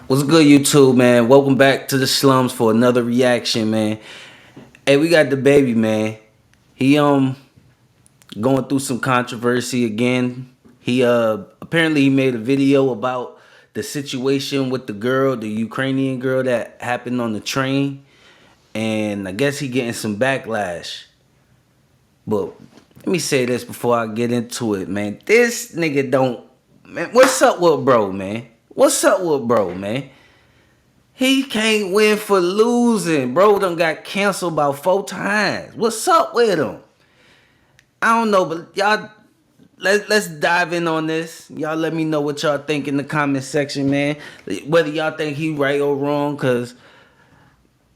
What's good, YouTube, man? Welcome back to the slums for another reaction, man. Hey, we got the baby, man. He going through some controversy again. He apparently he made a video about the situation with the girl, the Ukrainian girl that happened on the train, and I guess he getting some backlash. But let me say this before I get into it, man. This nigga don't, man. What's up with bro, man? What's up with bro, man? He can't win for losing. Bro done got canceled about 4 times. What's up with him? I don't know, but y'all, let's dive in on this. Y'all let me know what y'all think in the comment section, man. Whether y'all think he right or wrong, because,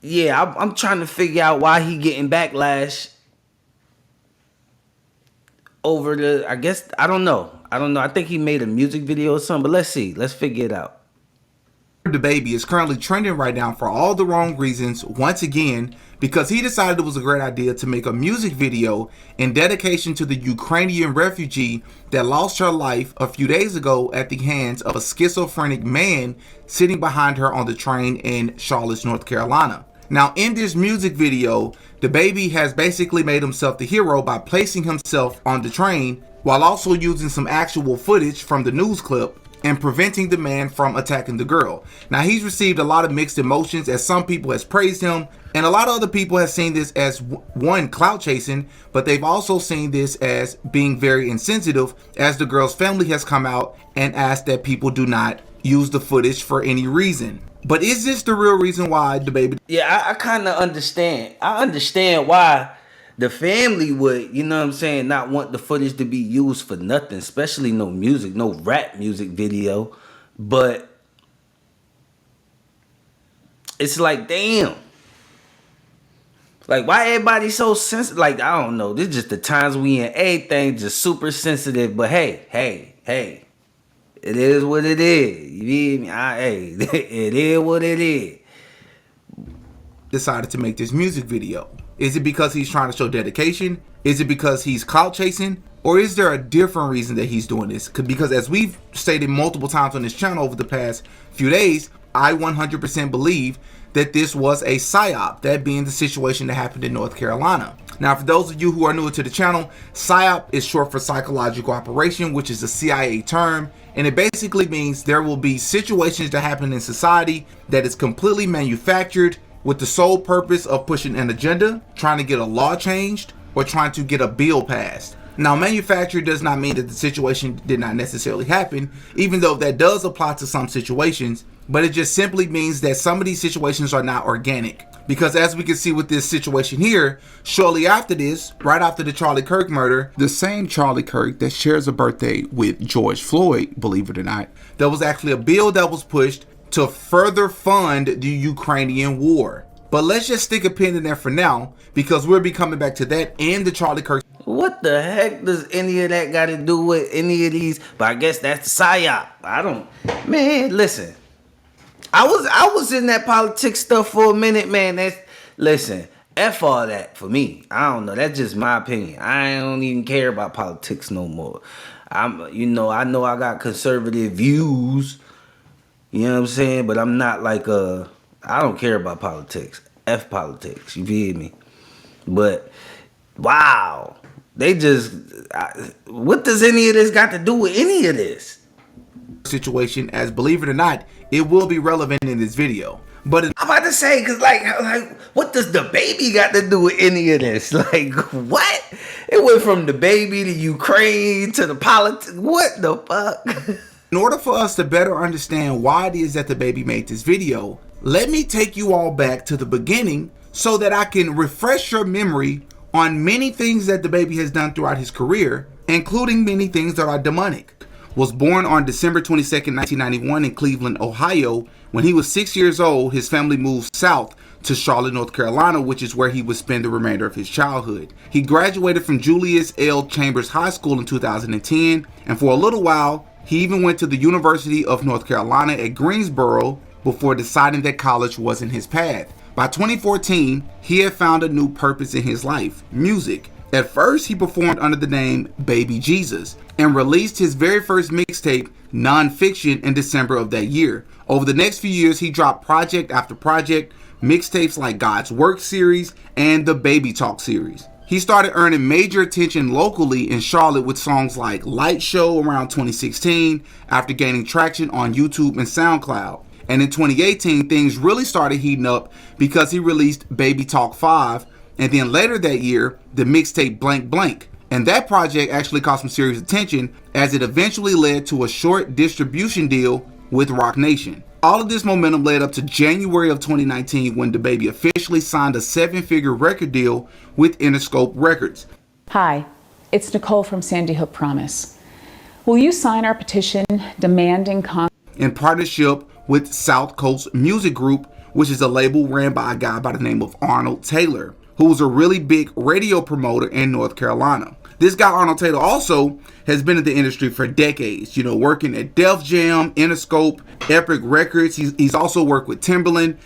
yeah, I'm trying to figure out why he getting backlash over the, I guess, I don't know. I think he made a music video or something, but let's see. Let's figure it out. The baby is currently trending right now for all the wrong reasons, once again, because he decided it was a great idea to make a music video in dedication to the Ukrainian refugee that lost her life a few days ago at the hands of a schizophrenic man sitting behind her on the train in Charlotte, North Carolina. Now, in this music video, the baby has basically made himself the hero by placing himself on the train while also using some actual footage from the news clip and preventing the man from attacking the girl. Now, he's received a lot of mixed emotions, as some people has praised him and a lot of other people have seen this as one, clout chasing, but they've also seen this as being very insensitive, as the girl's family has come out and asked that people do not use the footage for any reason. But is this the real reason why the baby? Yeah, I kind of understand. I understand why the family would, you know what I'm saying, not want the footage to be used for nothing, especially no music, no rap music video. But it's like, damn. Like, why everybody so sensitive? Like, I don't know. This is just the times we in. Everything just super sensitive. But hey. It is what it is. You feel me? Hey, it is what it is. Decided to make this music video. Is it because he's trying to show dedication? Is it because he's clout chasing? Or is there a different reason that he's doing this? Because as we've stated multiple times on this channel over the past few days, I 100% believe that this was a psyop, that being the situation that happened in North Carolina. Now, for those of you who are newer to the channel, psyop is short for psychological operation, which is a CIA term, and it basically means there will be situations that happen in society that is completely manufactured with the sole purpose of pushing an agenda, trying to get a law changed, or trying to get a bill passed. Now, manufactured does not mean that the situation did not necessarily happen, even though that does apply to some situations, but it just simply means that some of these situations are not organic. Because as we can see with this situation here, shortly after this, right after the Charlie Kirk murder, the same Charlie Kirk that shares a birthday with George Floyd, believe it or not, there was actually a bill that was pushed to further fund the Ukrainian war. But let's just stick a pin in there for now, because we'll be coming back to that and the Charlie Kirk. What the heck does any of that got to do with any of these? But I guess that's the psyop. Man, listen. I was in that politics stuff for a minute, man. Listen, F all that for me. I don't know. That's just my opinion. I don't even care about politics no more. I know I got conservative views. You know what I'm saying? But I'm not like I don't care about politics. F politics. You feel me? But wow. They just, what does any of this got to do with any of this? Situation, as believe it or not, it will be relevant in this video. But I'm about to say, because like what does the baby got to do with any of this? Like, what? It went from the baby to Ukraine to the politics. What the fuck? In order for us to better understand why it is that the baby made this video, let me take you all back to the beginning so that I can refresh your memory on many things that the baby has done throughout his career, including many things that are demonic. Was born on December 22nd, 1991 in Cleveland, Ohio. When he was 6 years old, his family moved south to Charlotte, North Carolina, which is where he would spend the remainder of his childhood. He graduated from Julius L. Chambers High School in 2010, and for a little while, he even went to the University of North Carolina at Greensboro before deciding that college wasn't his path. By 2014, he had found a new purpose in his life, music, At first, he performed under the name Baby Jesus and released his very first mixtape, Nonfiction, in December of that year. Over the next few years, he dropped project after project, mixtapes like God's Work series and the Baby Talk series. He started earning major attention locally in Charlotte with songs like Light Show around 2016 after gaining traction on YouTube and SoundCloud. And in 2018, things really started heating up because he released Baby Talk 5, and then later that year, the mixtape Blank Blank. And that project actually caught some serious attention as it eventually led to a short distribution deal with Roc Nation. All of this momentum led up to January of 2019 when DaBaby officially signed a 7-figure record deal with Interscope Records. Hi, it's Nicole from Sandy Hook Promise. Will you sign our petition demanding in partnership with South Coast Music Group, which is a label ran by a guy by the name of Arnold Taylor, who was a really big radio promoter in North Carolina. This guy, Arnold Taylor, also has been in the industry for decades, working at Def Jam, Interscope, Epic Records. He's also worked with Timbaland,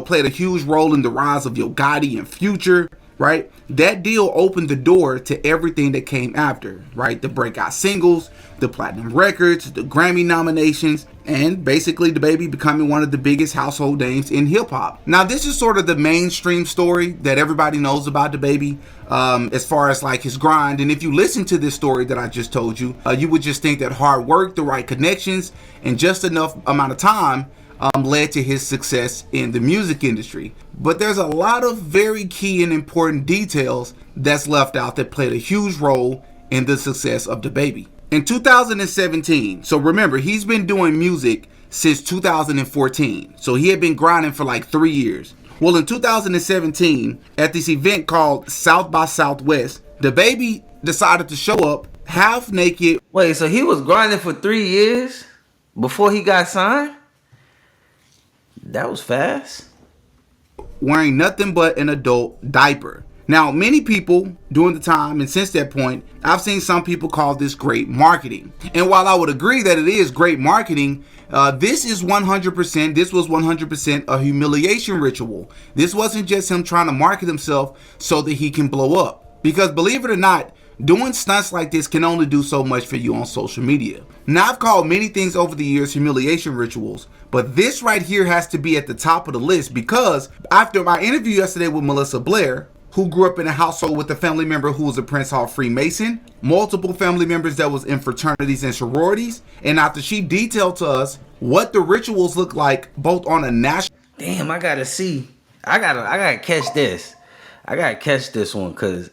played a huge role in the rise of Yo Gotti and Future, right? That deal opened the door to everything that came after, right? The breakout singles, the platinum records, the Grammy nominations, and basically DaBaby becoming one of the biggest household names in hip hop. Now, this is sort of the mainstream story that everybody knows about DaBaby, as far as like his grind. And if you listen to this story that I just told you, you would just think that hard work, the right connections, and just enough amount of time led to his success in the music industry. But there's a lot of very key and important details that's left out that played a huge role in the success of DaBaby. In 2017, so remember, he's been doing music since 2014. So he had been grinding for like 3 years. Well, in 2017, at this event called South by Southwest, DaBaby decided to show up half naked. Wait, so he was grinding for 3 years before he got signed? That was fast. Wearing nothing but an adult diaper. Now, many people during the time and since that point, I've seen some people call this great marketing. And while I would agree that it is great marketing, this was 100% a humiliation ritual. This wasn't just him trying to market himself so that he can blow up. Because believe it or not, doing stunts like this can only do so much for you on social media. Now, I've called many things over the years humiliation rituals, but this right here has to be at the top of the list because after my interview yesterday with Melissa Blair, who grew up in a household with a family member who was a Prince Hall Freemason, multiple family members that was in fraternities and sororities, and after she detailed to us what the rituals look like both on a national... Damn, I gotta see. I gotta catch this. I gotta catch this one, cause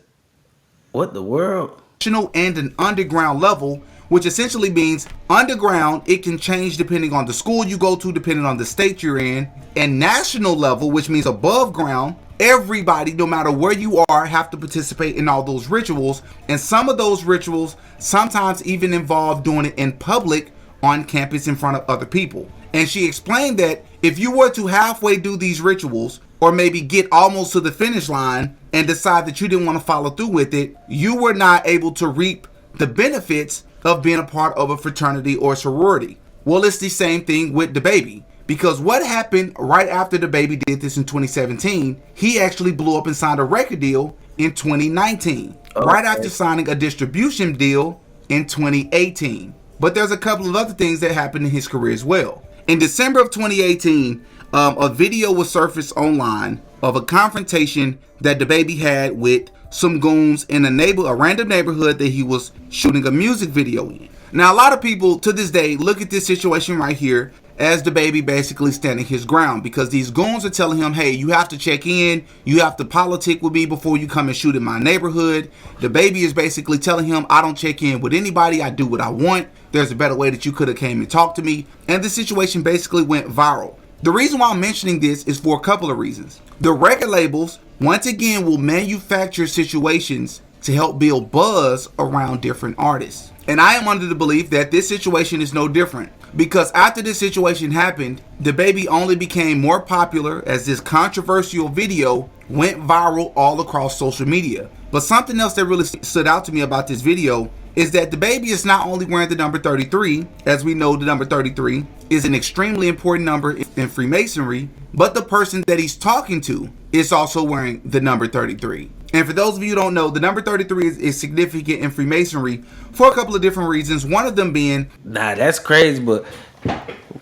what the world? And an underground level, which essentially means underground, it can change depending on the school you go to, depending on the state you're in, and national level, which means above ground. Everybody, no matter where you are, have to participate in all those rituals. And some of those rituals sometimes even involve doing it in public on campus in front of other people. And she explained that if you were to halfway do these rituals, or maybe get almost to the finish line and decide that you didn't want to follow through with it, you were not able to reap the benefits of being a part of a fraternity or sorority. Well, it's the same thing with DaBaby. Because what happened right after DaBaby did this in 2017, he actually blew up and signed a record deal in 2019, right after signing a distribution deal in 2018. But there's a couple of other things that happened in his career as well. In December of 2018, a video was surfaced online of a confrontation that DaBaby had with some goons in a random neighborhood that he was shooting a music video in. Now, a lot of people to this day look at this situation right here as DaBaby basically standing his ground because these goons are telling him, hey, you have to check in, you have to politic with me before you come and shoot in my neighborhood. DaBaby is basically telling him, I don't check in with anybody, I do what I want. There's a better way that you could have came and talked to me. And the situation basically went viral. The reason why I'm mentioning this is for a couple of reasons. The record labels, once again, will manufacture situations to help build buzz around different artists. And I am under the belief that this situation is no different. Because after this situation happened, DaBaby only became more popular as this controversial video went viral all across social media. But something else that really stood out to me about this video is that DaBaby is not only wearing the number 33, as we know the number 33 is an extremely important number in Freemasonry, but the person that he's talking to is also wearing the number 33. And for those of you who don't know, the number 33 is significant in Freemasonry for a couple of different reasons. One of them being, Nah, that's crazy, but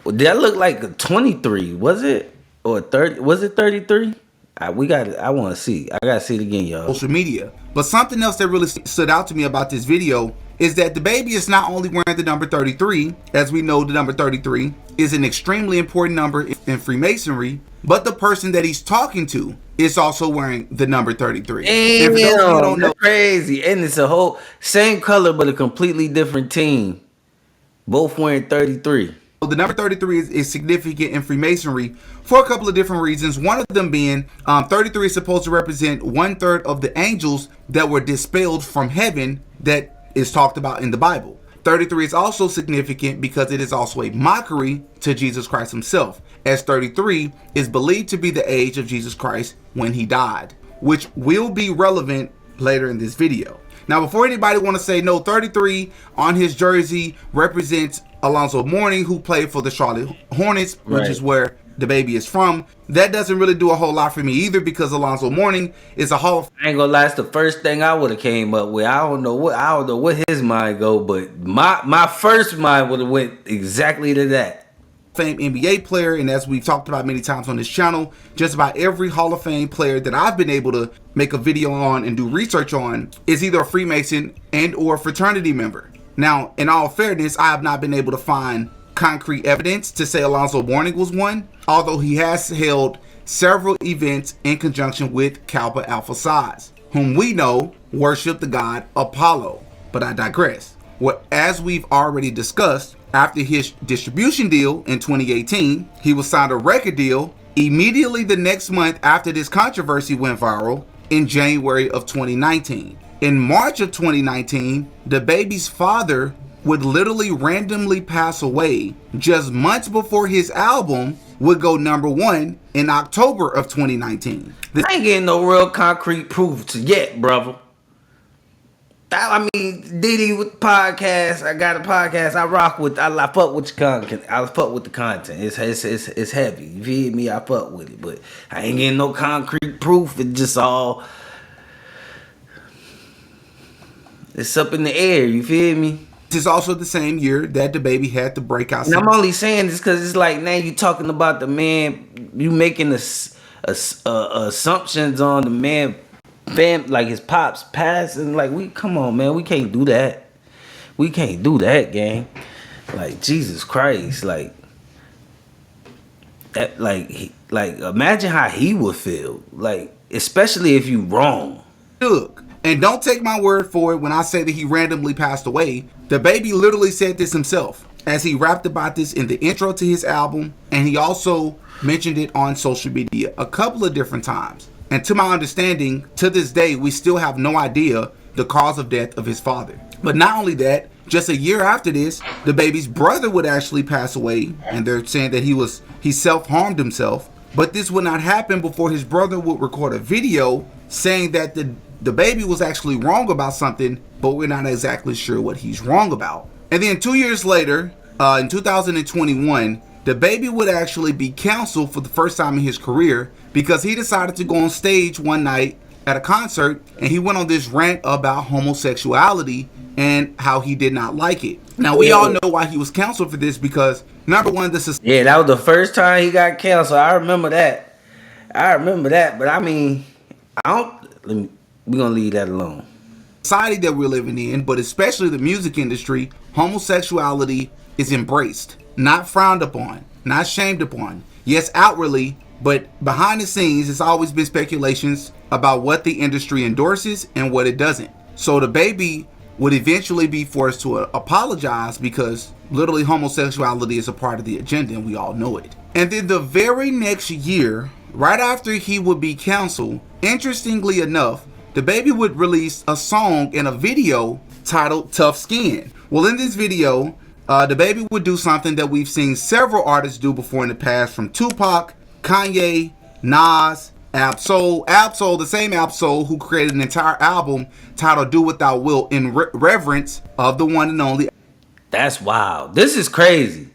that looked like a 23, was it? Or 30? Was it 33? I want to see. I got to see it again, y'all. social media. But something else that really stood out to me about this video is that the baby is not only wearing the number 33, as we know the number 33 is an extremely important number in Freemasonry, but the person that he's talking to is also wearing the number 33. Damn, And for those of you who don't know, that's crazy. And it's a whole same color, but a completely different team. Both wearing 33. the number 33 is significant in Freemasonry for a couple of different reasons. One of them being 33 is supposed to represent 1/3 of the angels that were dispelled from heaven that is talked about in the Bible. 33 is also significant because it is also a mockery to Jesus Christ himself, as 33 is believed to be the age of Jesus Christ when he died, which will be relevant later in this video. Now, before anybody want to say no, 33 on his jersey represents Alonzo Mourning, who played for the Charlotte Hornets, which is where the baby is from. That doesn't really do a whole lot for me either, because Alonzo Mourning is a Hall of I ain't gonna lie, it's the first thing I would have came up with. I don't know what his mind go, but my first mind would have went exactly to that. Fame NBA player, and as we've talked about many times on this channel, just about every Hall of Fame player that I've been able to make a video on and do research on is either a Freemason and or fraternity member. Now, in all fairness, I have not been able to find concrete evidence to say Alonzo Mourning was one, although he has held several events in conjunction with Kappa Alpha Psi's, whom we know worship the god Apollo. But I digress. Well, as we've already discussed, after his distribution deal in 2018, he was signed a record deal immediately the next month after this controversy went viral in January of 2019. In March of 2019, the baby's father would literally randomly pass away just months before his album would go #1 in October of 2019. I ain't getting no real concrete proof yet, brother. I mean, Diddy with the podcast. I got a podcast. I fuck with your content. I fuck with the content. It's heavy. You feel me? I fuck with it, but I ain't getting no concrete proof. It's just all. It's up in the air. You feel me? This is also the same year that the baby had to break out. And I'm only saying this because it's like now you talking about the man. You making assumptions on the man. Like his pops passing, like come on, man, we can't do that. We can't do that, gang. Like Jesus Christ, like that, like imagine how he would feel, like especially if you wrong. Look, and don't take my word for it when I say that he randomly passed away. The baby literally said this himself as he rapped about this in the intro to his album, and he also mentioned it on social media a couple of different times. And to my understanding, to this day, we still have no idea the cause of death of his father. But not only that, just a year after this, the baby's brother would actually pass away. And they're saying that he self-harmed himself. But this would not happen before his brother would record a video saying that the baby was actually wrong about something, but we're not exactly sure what he's wrong about. And then 2 years later, in 2021, the baby would actually be canceled for the first time in his career because he decided to go on stage one night at a concert and he went on this rant about homosexuality and how he did not like it. Now, we all know why he was canceled for this because, number one, this is... Yeah, that was the first time he got canceled. I remember that. But I mean, we're going to leave that alone. Society that we're living in, but especially the music industry, homosexuality is embraced. Not frowned upon, not shamed upon. Yes, outwardly, but behind the scenes, it's always been speculations about what the industry endorses and what it doesn't. So the baby would eventually be forced to apologize because literally homosexuality is a part of the agenda and we all know it. And then the very next year, right after he would be canceled, interestingly enough, the baby would release a song and a video titled Tough Skin. Well, in this video, the baby would do something that we've seen several artists do before in the past, from Tupac, Kanye, Nas, Ab-Soul, the same Ab-Soul who created an entire album titled Do What Thou Wilt in reverence of the one and only. That's wild. This is crazy.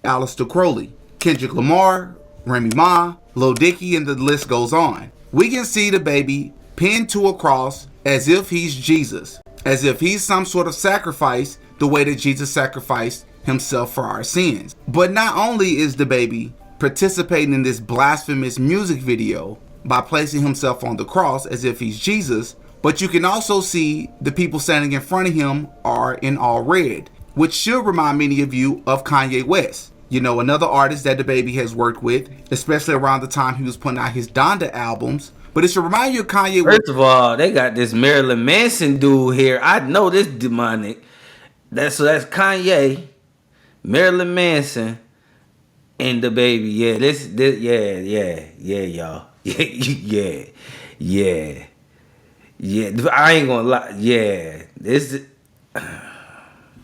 Aleister Crowley, Kendrick Lamar, Remy Ma, Lil Dicky, and the list goes on. we can see the baby pinned to a cross as if he's Jesus, as if he's some sort of sacrifice, the way that Jesus sacrificed himself for our sins. But not only is the baby participating in this blasphemous music video by placing himself on the cross as if he's Jesus, but you can also see the people standing in front of him are in all red, which should remind many of you of Kanye West. You know, another artist that the baby has worked with, especially around the time he was putting out his Donda albums. But it should remind you of Kanye West. First of all, they got this Marilyn Manson dude here. I know this demonic. That's Kanye, Marilyn Manson, and the baby. Yeah, this yeah, y'all. Yeah. I ain't gonna lie. Yeah, this.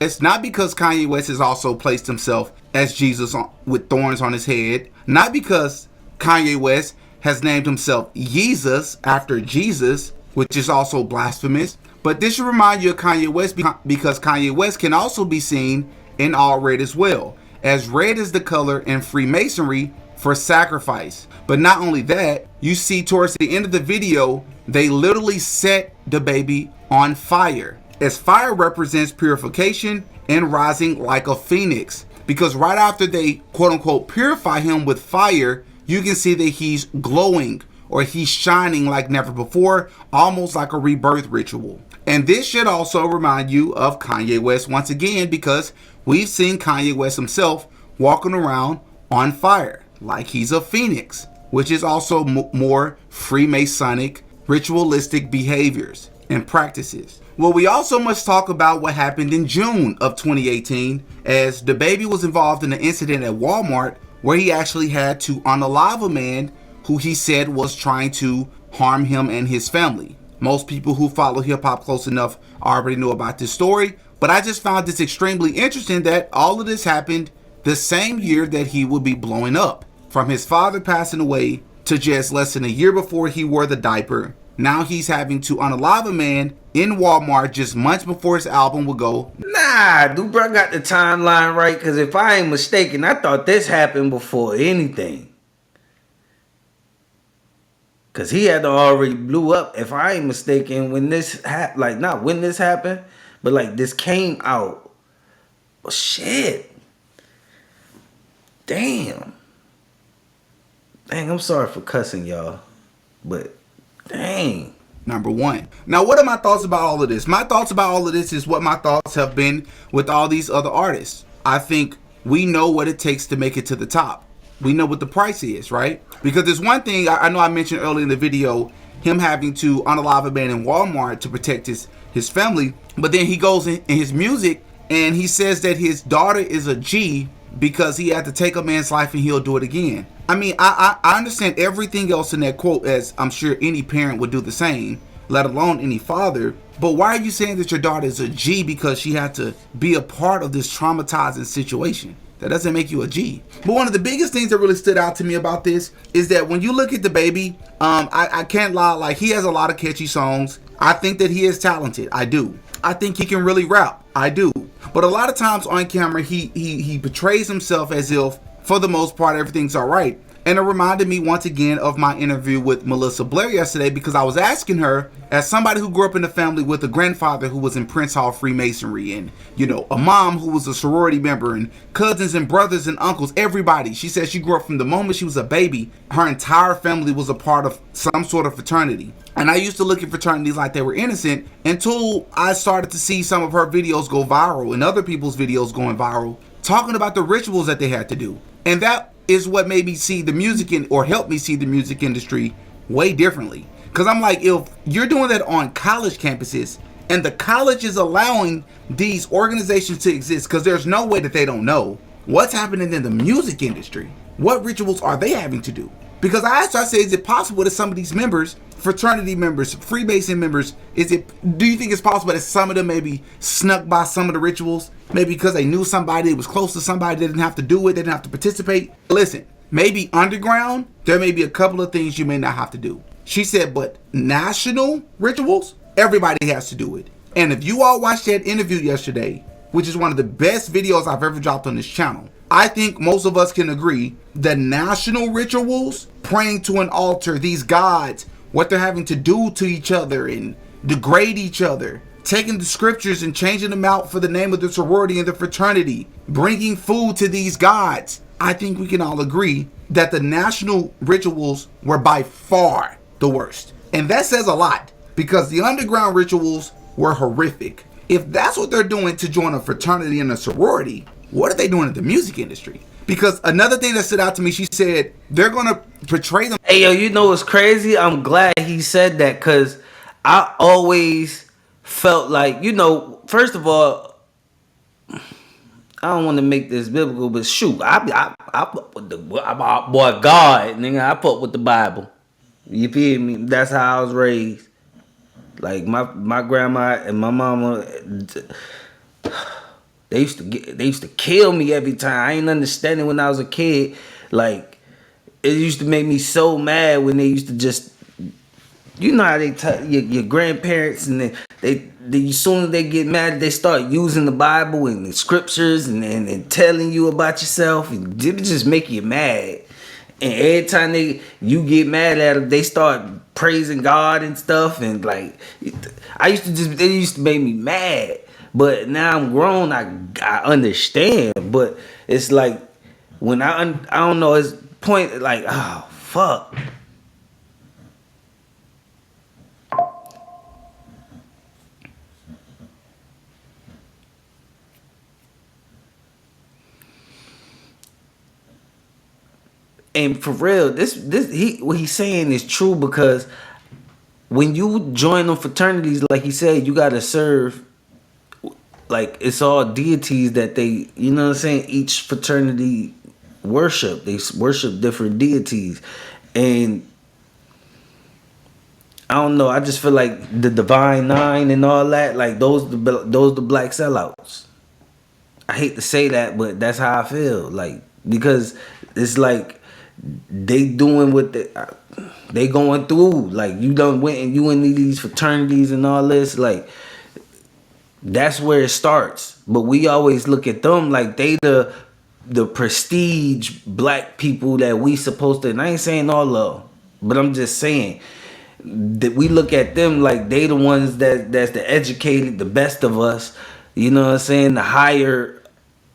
It's not because Kanye West has also placed himself as Jesus with thorns on his head. Not because Kanye West has named himself Yeezus after Jesus, which is also blasphemous. But this should remind you of Kanye West because Kanye West can also be seen in all red as well, as red is the color in Freemasonry for sacrifice. But not only that, you see towards the end of the video, they literally set the baby on fire, as fire represents purification and rising like a phoenix. Because right after they quote unquote purify him with fire, you can see that he's glowing or he's shining like never before, almost like a rebirth ritual. And this should also remind you of Kanye West once again, because we've seen Kanye West himself walking around on fire like he's a phoenix, which is also more Freemasonic, ritualistic behaviors and practices. Well, we also must talk about what happened in June of 2018, as the baby was involved in an incident at Walmart where he actually had to unalive a man who he said was trying to harm him and his family. Most people who follow hip hop close enough already know about this story, but I just found this extremely interesting that all of this happened the same year that he would be blowing up. From his father passing away to just less than a year before he wore the diaper, now he's having to unalive a man in Walmart just months before his album will go. Nah, dude, bro, got the timeline right, because if I ain't mistaken, I thought this happened before anything. Because he had to already blew up, if I ain't mistaken, when this happened. Like, not when this happened, but like this came out. Oh, shit. Damn, I'm sorry for cussing, y'all. But, dang. Number one. Now, what are my thoughts about all of this? My thoughts about all of this is what my thoughts have been with all these other artists. I think we know what it takes to make it to the top. We know what the price is, right? Because there's one thing, I know I mentioned earlier in the video, him having to unalive a man in Walmart to protect his family. But then he goes in his music and he says that his daughter is a G because he had to take a man's life and he'll do it again. I mean, I understand everything else in that quote, as I'm sure any parent would do the same, let alone any father. But why are you saying that your daughter is a G because she had to be a part of this traumatizing situation? That doesn't make you a G. But one of the biggest things that really stood out to me about this is that when you look at the baby, I can't lie, like he has a lot of catchy songs. I think that he is talented. I do. I think he can really rap. I do. But a lot of times on camera, he portrays himself as if, for the most part, everything's all right. And it reminded me once again of my interview with Melissa Blair yesterday, because I was asking her, as somebody who grew up in a family with a grandfather who was in Prince Hall Freemasonry, and, you know, a mom who was a sorority member, and cousins and brothers and uncles, everybody. She said she grew up from the moment she was a baby. Her entire family was a part of some sort of fraternity. And I used to look at fraternities like they were innocent until I started to see some of her videos go viral and other people's videos going viral, talking about the rituals that they had to do. And that is what made me see the music or helped me see the music industry way differently. Because I'm like, if you're doing that on college campuses and the college is allowing these organizations to exist, because there's no way that they don't know what's happening in the music industry, what rituals are they having to do? Because I asked her, I said, is it possible that some of these members, fraternity members, Freemason members, do you think it's possible that some of them maybe snuck by some of the rituals? Maybe because they knew somebody that was close to somebody, they didn't have to do it, they didn't have to participate. Listen, maybe underground, there may be a couple of things you may not have to do. She said, but national rituals, everybody has to do it. And if you all watched that interview yesterday, which is one of the best videos I've ever dropped on this channel, I think most of us can agree that national rituals, praying to an altar, these gods what they're having to do to each other and degrade each other, taking the scriptures and changing them out for the name of the sorority and the fraternity, bringing food to these gods. I think we can all agree that the national rituals were by far the worst. And that says a lot, because the underground rituals were horrific. If that's what they're doing to join a fraternity and a sorority, what are they doing in the music industry? Because another thing that stood out to me, she said they're going to portray them. Hey, yo, you know what's crazy? I'm glad he said that, because I always felt like, first of all, I don't want to make this biblical, but shoot, I fuck with boy God, nigga. I fuck with the Bible. You feel me? That's how I was raised. Like my grandma and my mama, they used to kill me every time. I ain't understanding when I was a kid. Like, it used to make me so mad when they used to just, how they tell your grandparents, and they as soon as they get mad, they start using the Bible and the scriptures and telling you about yourself, and it just make you mad. And every time you get mad at them, they start praising God and stuff. And like, it used to make me mad. But now I'm grown, I understand. But it's like, when I don't know, it's point like, oh fuck. And for real, what he's saying is true, because when you join them fraternities, like he said, you gotta serve. Like, it's all deities that they, you know what I'm saying? Each fraternity worship. They worship different deities, and I don't know. I just feel like the Divine Nine and all that, like those the black sellouts. I hate to say that, but that's how I feel. Like, because it's like, they doing what they going through. Like, you done went and you in these fraternities and all this. Like, that's where it starts. But we always look at them like they the prestige black people that we supposed to. And I ain't saying all of them, but I'm just saying that we look at them like they the ones that's the educated, the best of us. You know what I'm saying? The higher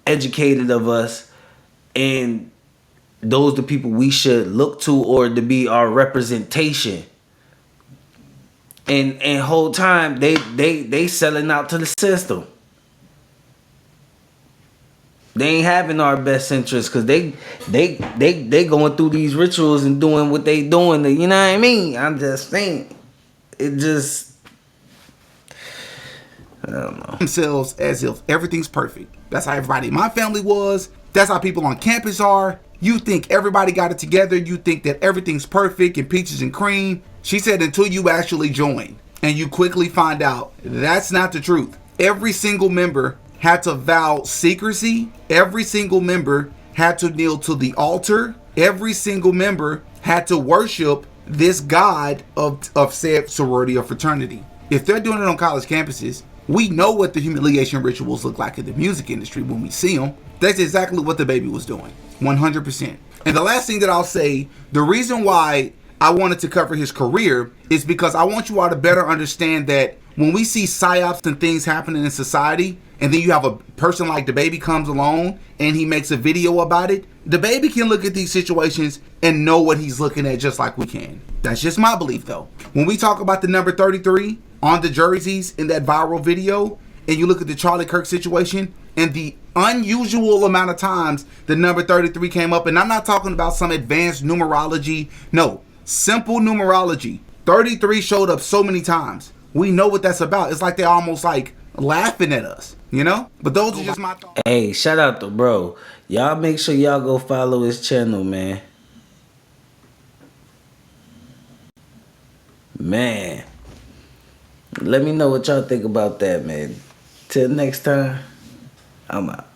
educated of us, and those the people we should look to, or to be our representation. And whole time they selling out to the system. They ain't having our best interest, because they going through these rituals and doing what they doing. You know what I mean? I'm just saying, it just, I don't know. Themselves as if everything's perfect. That's how everybody in my family was. That's how people on campus are. You think everybody got it together. You think that everything's perfect and peaches and cream. She said until you actually join, and you quickly find out that's not the truth. Every single member had to vow secrecy. Every single member had to kneel to the altar. Every single member had to worship this god of said sorority or fraternity. If they're doing it on college campuses, we know what the humiliation rituals look like in the music industry when we see them. That's exactly what the baby was doing. 100%. And the last thing that I'll say, the reason why I wanted to cover his career is because I want you all to better understand that when we see psyops and things happening in society, and then you have a person like the baby comes along and he makes a video about it, the baby can look at these situations and know what he's looking at just like we can. That's just my belief though. When we talk about the number 33 on the jerseys in that viral video, and you look at the Charlie Kirk situation and the unusual amount of times the number 33 came up, and I'm not talking about some advanced numerology, no, simple numerology. 33 showed up so many times. We know what that's about. It's like they're almost like laughing at us, you know? But those are just my thoughts. Hey, shout out to bro. Y'all make sure y'all go follow his channel, man. Man. Let me know what y'all think about that, man. Till next time, I'm out.